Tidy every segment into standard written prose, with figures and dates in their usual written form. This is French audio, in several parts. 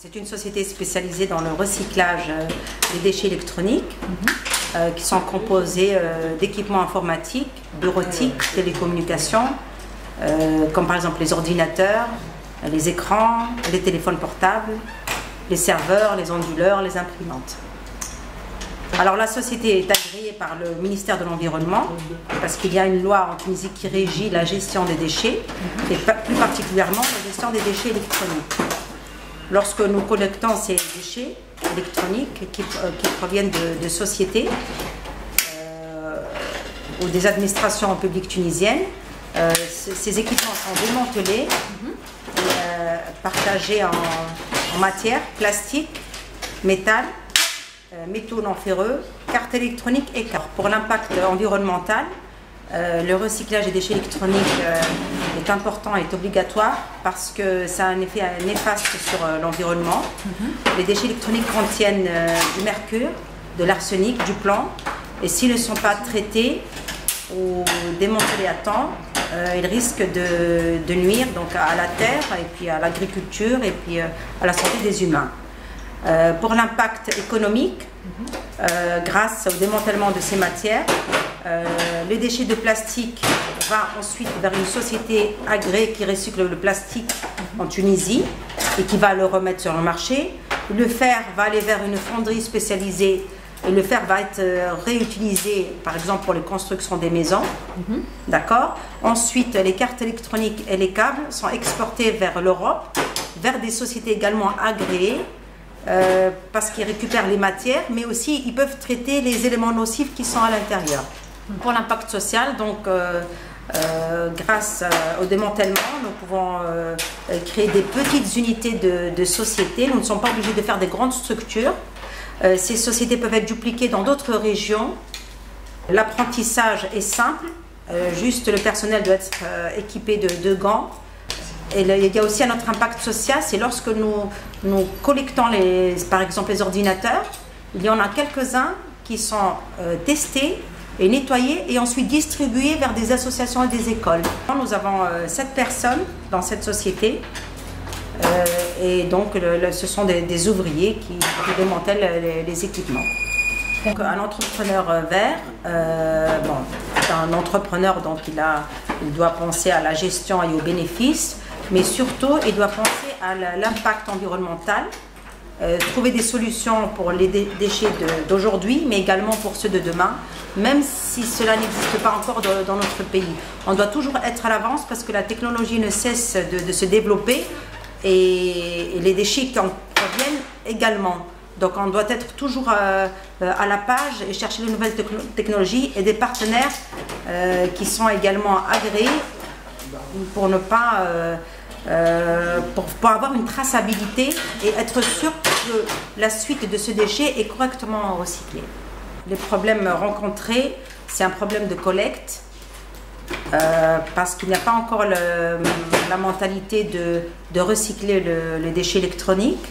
C'est une société spécialisée dans le recyclage des déchets électroniques qui sont composés d'équipements informatiques, bureautiques, télécommunications, comme par exemple les ordinateurs, les écrans, les téléphones portables, les serveurs, les onduleurs, les imprimantes. Alors la société est agréée par le ministère de l'Environnement parce qu'il y a une loi en Tunisie qui régit la gestion des déchets et plus particulièrement la gestion des déchets électroniques. Lorsque nous collectons ces déchets électroniques qui proviennent de sociétés ou des administrations publiques tunisiennes, ces équipements sont démantelés, partagés en matière, plastique, métal, métaux non ferreux, cartes électroniques et cartes. Pour l'impact environnemental, le recyclage des déchets électroniques est important et est obligatoire parce que ça a un effet néfaste sur l'environnement. Les déchets électroniques contiennent du mercure, de l'arsenic, du plomb et s'ils ne sont pas traités ou démantelés à temps, ils risquent de nuire donc, à la terre et puis à l'agriculture et puis à la santé des humains. Pour l'impact économique, grâce au démantèlement de ces matières, les déchets de plastique vont ensuite vers une société agréée qui recycle le plastique en Tunisie et qui va le remettre sur le marché. Le fer va aller vers une fonderie spécialisée et le fer va être réutilisé par exemple pour les constructions des maisons. D'accord. Ensuite, les cartes électroniques et les câbles sont exportés vers l'Europe, vers des sociétés également agréées. Parce qu'ils récupèrent les matières, mais aussi ils peuvent traiter les éléments nocifs qui sont à l'intérieur. Pour l'impact social, donc, grâce au démantèlement, nous pouvons créer des petites unités de sociétés. Nous ne sommes pas obligés de faire des grandes structures. Ces sociétés peuvent être dupliquées dans d'autres régions. L'apprentissage est simple, juste le personnel doit être équipé de gants. Et il y a aussi un autre impact social, c'est lorsque nous collectons par exemple les ordinateurs, il y en a quelques-uns qui sont testés et nettoyés et ensuite distribués vers des associations et des écoles. Nous avons 7 personnes dans cette société et donc ce sont des ouvriers qui démantèlent les équipements. Donc, un entrepreneur vert, c'est un entrepreneur donc il doit penser à la gestion et aux bénéfices. Mais surtout, il doit penser à l'impact environnemental, trouver des solutions pour les déchets d'aujourd'hui, mais également pour ceux de demain, même si cela n'existe pas encore dans notre pays. On doit toujours être à l'avance parce que la technologie ne cesse de se développer et les déchets qui en proviennent également. Donc on doit être toujours à la page et chercher de nouvelles technologies et des partenaires qui sont également agréés pour ne pas... pour avoir une traçabilité et être sûr que la suite de ce déchet est correctement recyclée. Les problèmes rencontrés, c'est un problème de collecte parce qu'il n'y a pas encore la mentalité de recycler les déchets électroniques.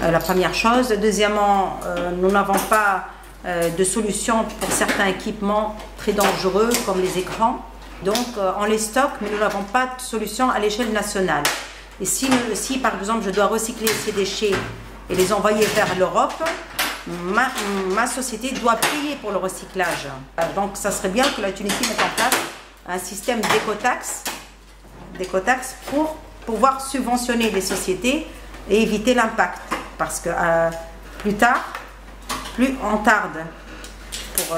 La première chose. Deuxièmement, nous n'avons pas de solution pour certains équipements très dangereux comme les écrans. Donc on les stocke, mais nous n'avons pas de solution à l'échelle nationale. Et si par exemple je dois recycler ces déchets et les envoyer vers l'Europe, ma société doit payer pour le recyclage. Donc ça serait bien que la Tunisie mette en place un système d'écotaxe pour pouvoir subventionner les sociétés et éviter l'impact. Parce que plus tard, plus on tarde pour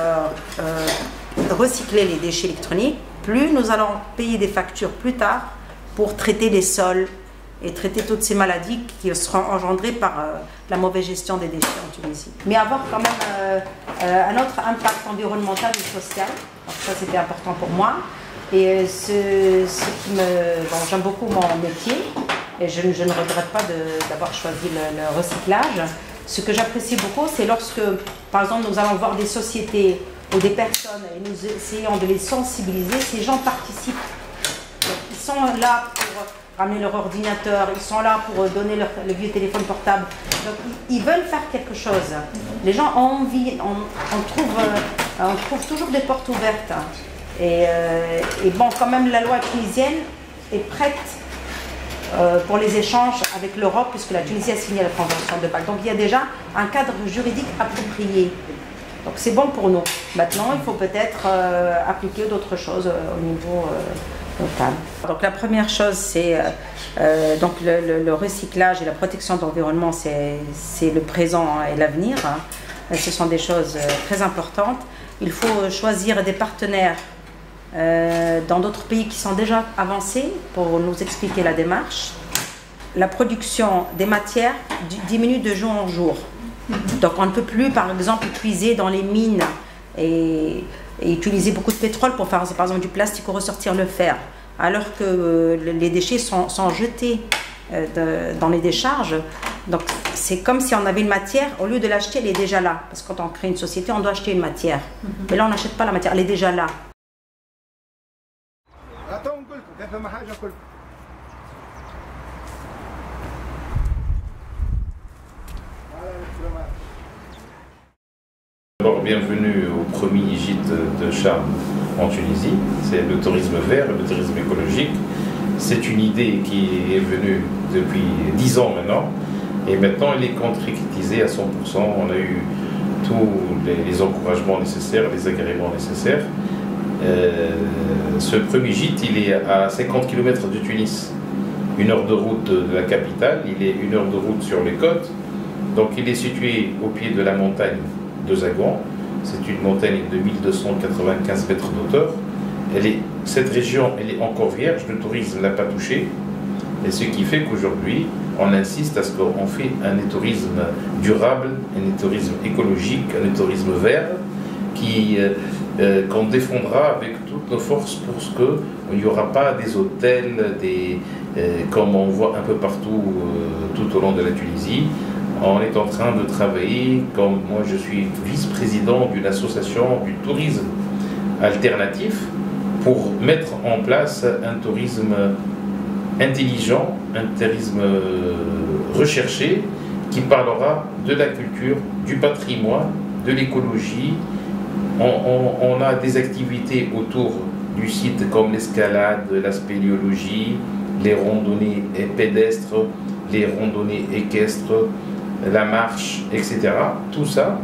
recycler les déchets électroniques, plus nous allons payer des factures plus tard pour traiter les sols et traiter toutes ces maladies qui seront engendrées par la mauvaise gestion des déchets en Tunisie. Mais avoir quand même un autre impact environnemental et social, donc ça c'était important pour moi. Et j'aime beaucoup mon métier et je ne regrette pas d'avoir choisi le recyclage. Ce que j'apprécie beaucoup, c'est lorsque, par exemple, nous allons voir des sociétés ou des personnes et nous essayons de les sensibiliser, ces gens participent. Donc, ils sont là pour ramener leur ordinateur, ils sont là pour donner le vieux téléphone portable. Donc ils veulent faire quelque chose. Les gens ont envie, on trouve toujours des portes ouvertes. Et bon, quand même la loi tunisienne est prête pour les échanges avec l'Europe, puisque la Tunisie a signé la Convention de Bâle. Donc il y a déjà un cadre juridique approprié. Donc c'est bon pour nous. Maintenant, il faut peut-être appliquer d'autres choses au niveau local. Donc la première chose, c'est donc le recyclage et la protection de l'environnement, c'est le présent et l'avenir. Ce sont des choses très importantes. Il faut choisir des partenaires dans d'autres pays qui sont déjà avancés pour nous expliquer la démarche. La production des matières diminue de jour en jour. Donc on ne peut plus par exemple puiser dans les mines et utiliser beaucoup de pétrole pour faire par exemple du plastique ou ressortir le fer, alors que les déchets sont jetés dans les décharges. Donc c'est comme si on avait une matière, au lieu de l'acheter, elle est déjà là. Parce que quand on crée une société, on doit acheter une matière. Mais là on n'achète pas la matière, elle est déjà là. D'abord, bienvenue au premier gîte de Charme en Tunisie. C'est le tourisme vert, le tourisme écologique. C'est une idée qui est venue depuis 10 ans maintenant. Et maintenant, elle est concrétisée à 100%. On a eu tous les encouragements nécessaires, les agréments nécessaires. Ce premier gîte, il est à 50 km de Tunis. 1 heure de route de la capitale, il est 1 heure de route sur les côtes. Donc il est situé au pied de la montagne de Zagouan. C'est une montagne de 1295 mètres d'auteur. Cette région, elle est encore vierge, le tourisme ne l'a pas touchée. Et ce qui fait qu'aujourd'hui, on insiste à ce qu'on fait un tourisme durable, un tourisme écologique, un tourisme vert, qu'on défendra avec toutes nos forces pour ce qu'il n'y aura pas des hôtels, comme on voit un peu partout tout au long de la Tunisie. On est en train de travailler, comme moi je suis vice-président d'une association du tourisme alternatif, pour mettre en place un tourisme intelligent, un tourisme recherché, qui parlera de la culture, du patrimoine, de l'écologie. On a des activités autour du site comme l'escalade, la spéléologie, les randonnées pédestres, les randonnées équestres, la marche, etc. Tout ça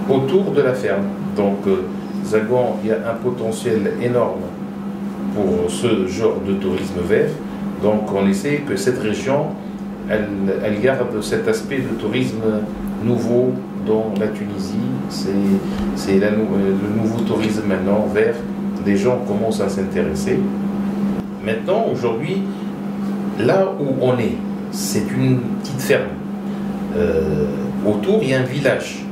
autour de la ferme. Donc Zagouan, il y a un potentiel énorme pour ce genre de tourisme vert. Donc on essaie que cette région, elle garde cet aspect de tourisme nouveau dans la Tunisie. C'est le nouveau tourisme maintenant vert. Les gens commencent à s'intéresser. Maintenant, aujourd'hui, là où on est, c'est une petite ferme. Autour, il y a un village.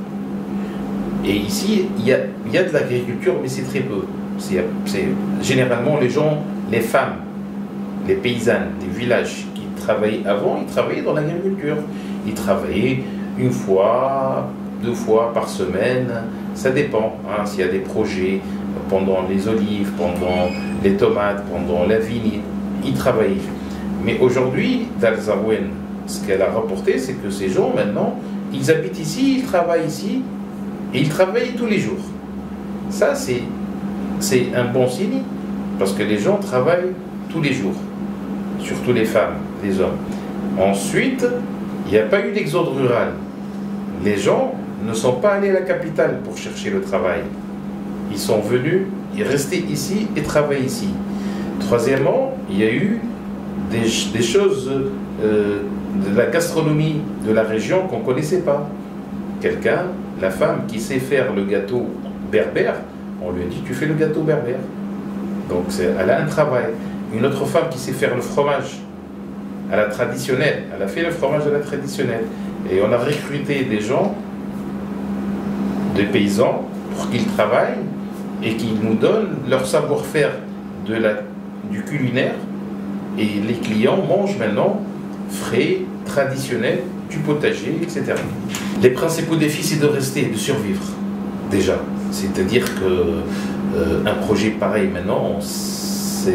Et ici, il y a de l'agriculture, mais c'est très peu. Généralement, les gens, les femmes, les paysannes des villages qui travaillaient avant, ils travaillaient dans l'agriculture. Ils travaillaient 1 fois, 2 fois par semaine, ça dépend. Hein, s'il y a des projets pendant les olives, pendant les tomates, pendant la vigne, ils travaillaient. Mais aujourd'hui, Dalzaouen, ce qu'elle a rapporté, c'est que ces gens, maintenant, ils habitent ici, ils travaillent ici, et ils travaillent tous les jours. Ça, c'est un bon signe, parce que les gens travaillent tous les jours, surtout les femmes, les hommes. Ensuite, il n'y a pas eu d'exode rural. Les gens ne sont pas allés à la capitale pour chercher le travail. Ils sont venus, ils restaient ici et travaillent ici. Troisièmement, il y a eu des choses de la gastronomie de la région qu'on ne connaissait pas. Quelqu'un, la femme qui sait faire le gâteau berbère, on lui a dit tu fais le gâteau berbère. Donc elle a un travail. Une autre femme qui sait faire le fromage à la traditionnelle, elle a fait le fromage à la traditionnelle. Et on a recruté des gens, des paysans, pour qu'ils travaillent et qu'ils nous donnent leur savoir-faire du culinaire. Et les clients mangent maintenant frais, traditionnels, du potager, etc. Les principaux défis, c'est de rester, de survivre, déjà. C'est-à-dire qu'un projet pareil maintenant,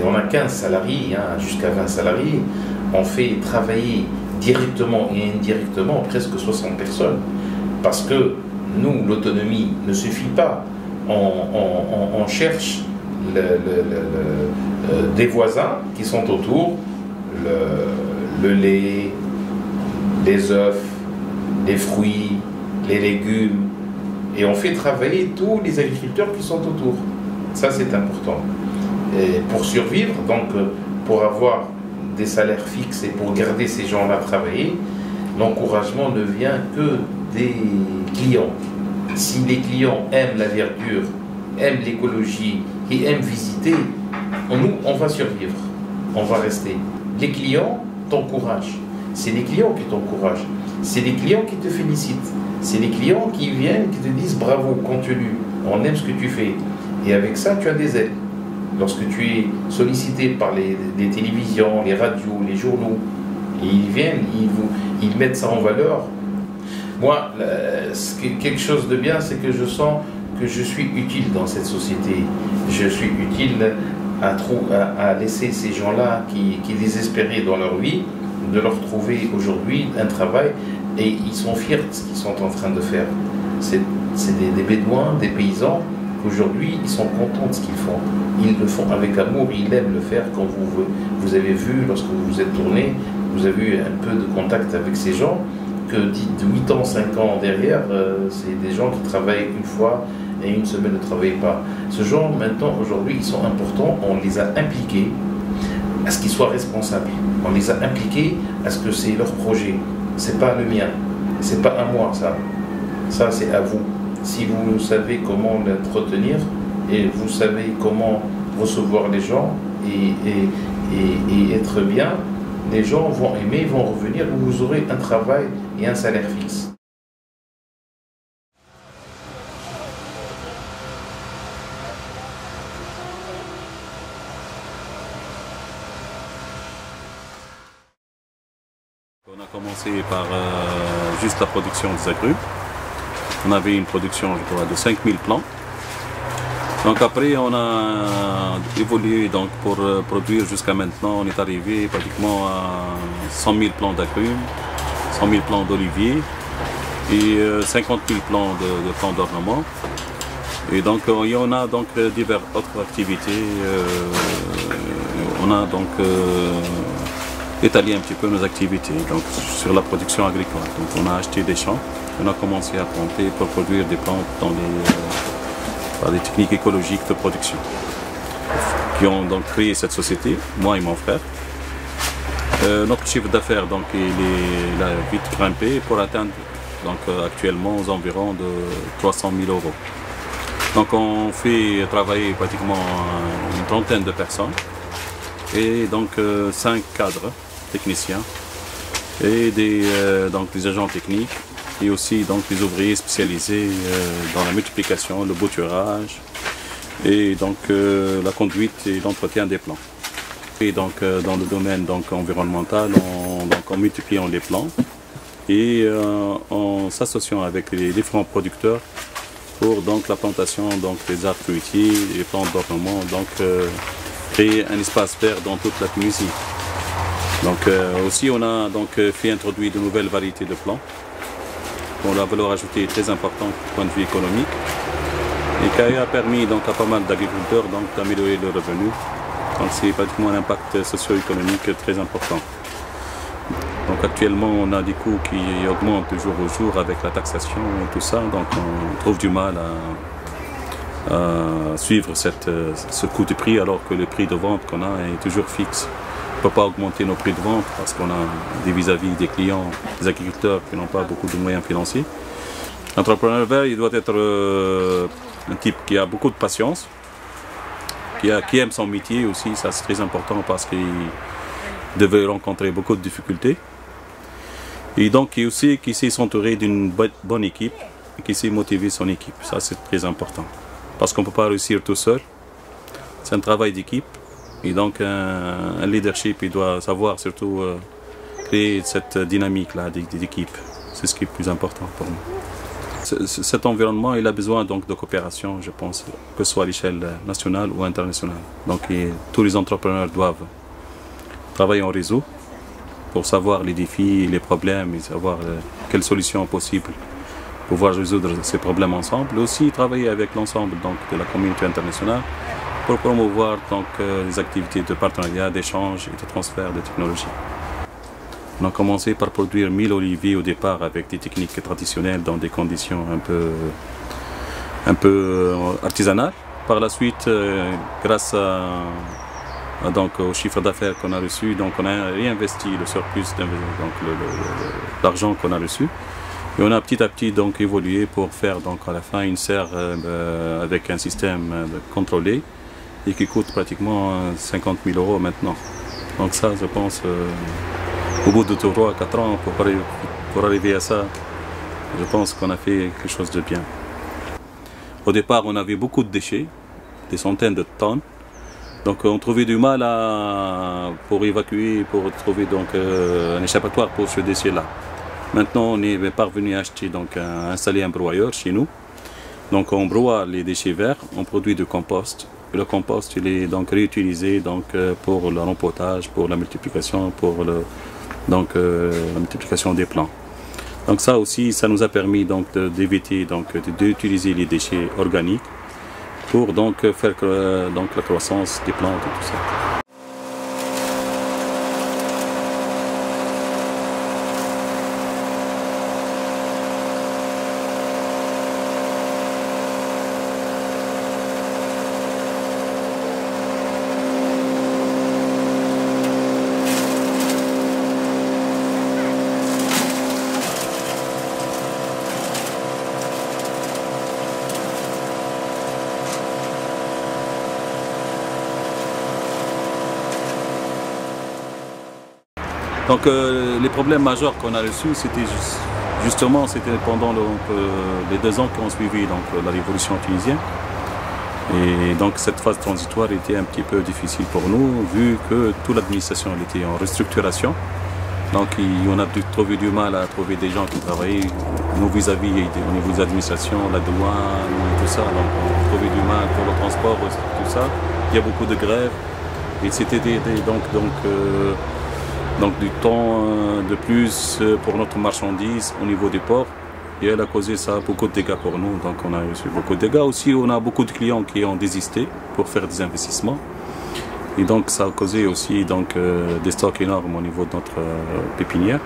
on a 15 salariés, hein, jusqu'à 20 salariés. On fait travailler directement et indirectement presque 60 personnes. Parce que nous, l'autonomie ne suffit pas. On cherche des voisins qui sont autour, le lait, les œufs, les fruits, les légumes, et on fait travailler tous les agriculteurs qui sont autour. Ça, c'est important. Et pour survivre, donc pour avoir des salaires fixes et pour garder ces gens-là travailler, l'encouragement ne vient que des clients. Si les clients aiment la verdure, aiment l'écologie et aiment visiter, nous, on va survivre, on va rester. Les clients t'encouragent, c'est les clients qui t'encouragent, c'est les clients qui te félicitent, c'est les clients qui viennent, qui te disent bravo, continue, on aime ce que tu fais. Et avec ça, tu as des aides. Lorsque tu es sollicité par les télévisions, les radios, les journaux, et ils viennent, ils mettent ça en valeur. Moi, quelque chose de bien, c'est que je sens que je suis utile dans cette société. Je suis utile à laisser ces gens-là qui désespéraient dans leur vie, de leur trouver aujourd'hui un travail, et ils sont fiers de ce qu'ils sont en train de faire. C'est des bédouins, des paysans, qu'aujourd'hui ils sont contents de ce qu'ils font. Ils le font avec amour, ils aiment le faire. Quand vous avez vu, lorsque vous vous êtes tourné, vous avez eu un peu de contact avec ces gens, que de 8 ans, 5 ans derrière, c'est des gens qui travaillent une fois et une semaine ne travaillent pas. Ce genre, maintenant, aujourd'hui, ils sont importants, on les a impliqués à ce qu'ils soient responsables. On les a impliqués à ce que c'est leur projet. C'est pas le mien, c'est pas à moi ça. Ça, c'est à vous. Si vous savez comment l'entretenir et vous savez comment recevoir les gens et être bien, les gens vont aimer, vont revenir, vous aurez un travail et un salaire fixe. On a commencé par juste la production des agrumes. On avait une production, je crois, de 5000 plants. Donc après, on a évolué donc, pour produire jusqu'à maintenant. On est arrivé pratiquement à 100 000 plants d'agrumes, 100 000 plants d'oliviers et 50 000 plants de plants d'ornement. Et donc, il y en a donc diverses autres activités. On a donc étalé un petit peu nos activités donc, sur la production agricole. Donc, on a acheté des champs, on a commencé à planter pour produire des plantes dans par des techniques écologiques de production qui ont donc créé cette société, moi et mon frère. Notre chiffre d'affaires donc il a vite grimpé pour atteindre donc actuellement aux environs de 300 000 €. Donc on fait travailler pratiquement une trentaine de personnes et donc 5 cadres techniciens et donc des agents techniques et aussi donc des ouvriers spécialisés dans la multiplication, le bouturage et donc la conduite et l'entretien des plants. Et donc dans le domaine donc, environnemental, en multipliant les plants et en s'associant avec les différents producteurs pour donc, la plantation donc, des arbres fruitiers et des plantes d'ornement, donc créer un espace vert dans toute la Tunisie. Donc aussi on a donc fait introduire de nouvelles variétés de plants dont la valeur ajoutée est très importante du point de vue économique et qui a permis donc, à pas mal d'agriculteurs d'améliorer leurs revenus. Donc c'est pratiquement un impact socio-économique très important. Donc actuellement on a des coûts qui augmentent de jour au jour avec la taxation et tout ça, donc on trouve du mal à suivre ce coût de prix alors que le prix de vente qu'on a est toujours fixe. On ne peut pas augmenter nos prix de vente parce qu'on a des vis-à-vis des clients, des agriculteurs qui n'ont pas beaucoup de moyens financiers. L'entrepreneur vert, il doit être un type qui a beaucoup de patience, qui aime son métier aussi, ça c'est très important parce qu'il devait rencontrer beaucoup de difficultés. Et donc qui sait s'entourer d'une bonne équipe, et qui sait motiver son équipe, ça c'est très important. Parce qu'on ne peut pas réussir tout seul, c'est un travail d'équipe. Et donc un leadership, il doit savoir surtout créer cette dynamique-là d'équipe. C'est ce qui est le plus important pour nous. Cet environnement, il a besoin donc de coopération, je pense, que ce soit à l'échelle nationale ou internationale. Donc tous les entrepreneurs doivent travailler en réseau pour savoir les défis, les problèmes et savoir quelles solutions possibles pour pouvoir résoudre ces problèmes ensemble. Et aussi travailler avec l'ensemble de la communauté internationale pour promouvoir donc, les activités de partenariat, d'échange et de transfert de technologies. On a commencé par produire 1000 oliviers au départ avec des techniques traditionnelles dans des conditions un peu artisanales. Par la suite, grâce donc, au chiffre d'affaires qu'on a reçu, donc on a réinvesti le surplus, l'argent qu'on a reçu. Et on a petit à petit donc, évolué pour faire donc, à la fin une serre avec un système contrôlé et qui coûte pratiquement 50 000 € maintenant. Donc ça, je pense, au bout de 3 à 4 ans, pour arriver à ça, je pense qu'on a fait quelque chose de bien. Au départ, on avait beaucoup de déchets, des centaines de tonnes. Donc on trouvait du mal pour évacuer, pour trouver donc, un échappatoire pour ce déchet-là. Maintenant, on est parvenu à acheter, donc, à installer un broyeur chez nous. Donc on broie les déchets verts, on produit du compost. Et le compost il est donc réutilisé donc, pour le rempotage, pour la multiplication, la multiplication des plants. Donc ça aussi, ça nous a permis d'éviter d'utiliser les déchets organiques pour donc, faire la croissance des plantes et tout ça. Donc les problèmes majeurs qu'on a reçus, c'était justement pendant les 2 ans qui ont suivi donc, la révolution tunisienne. Et donc cette phase transitoire était un petit peu difficile pour nous, vu que toute l'administration était en restructuration. Donc on a trouvé du mal à trouver des gens qui travaillaient, nous vis-à-vis au niveau des administrations, la douane, tout ça. Donc on trouvait du mal pour le transport, tout ça. Il y a beaucoup de grèves. Et c'était donc du temps de plus pour notre marchandise au niveau des ports. Et elle a causé ça beaucoup de dégâts pour nous. Donc on a reçu beaucoup de dégâts. Aussi, on a beaucoup de clients qui ont désisté pour faire des investissements. Et donc ça a causé aussi donc, des stocks énormes au niveau de notre pépinière.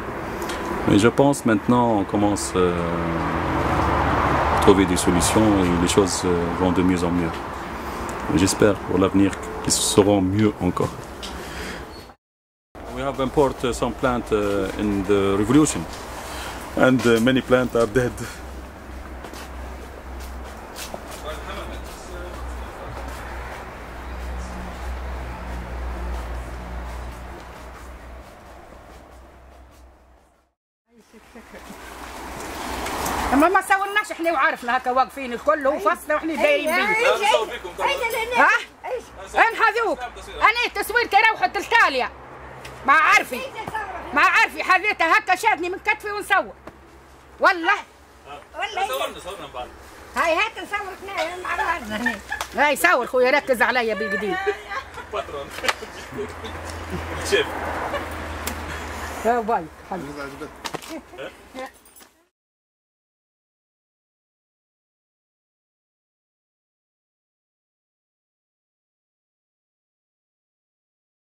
Mais je pense maintenant on commence à trouver des solutions et les choses vont de mieux en mieux. J'espère pour l'avenir qu'ils seront mieux encore. We have imported some plants in the revolution, and many plants are dead. اما ما سولناش احنا وعارفنا هكا واقفين الكل وفصل واحنا دايرين بيه. ها؟ اين هذوك؟ انا تصوير كروحة التالية. ما عارفي حذيتها هكا شادني من كتفي ونصور. والله صورنا بعض. هاي هات نصور مع بعضنا هنا. هاي صور خويا ركز عليا بالقديم. باترون. شيف. باي حبيبي.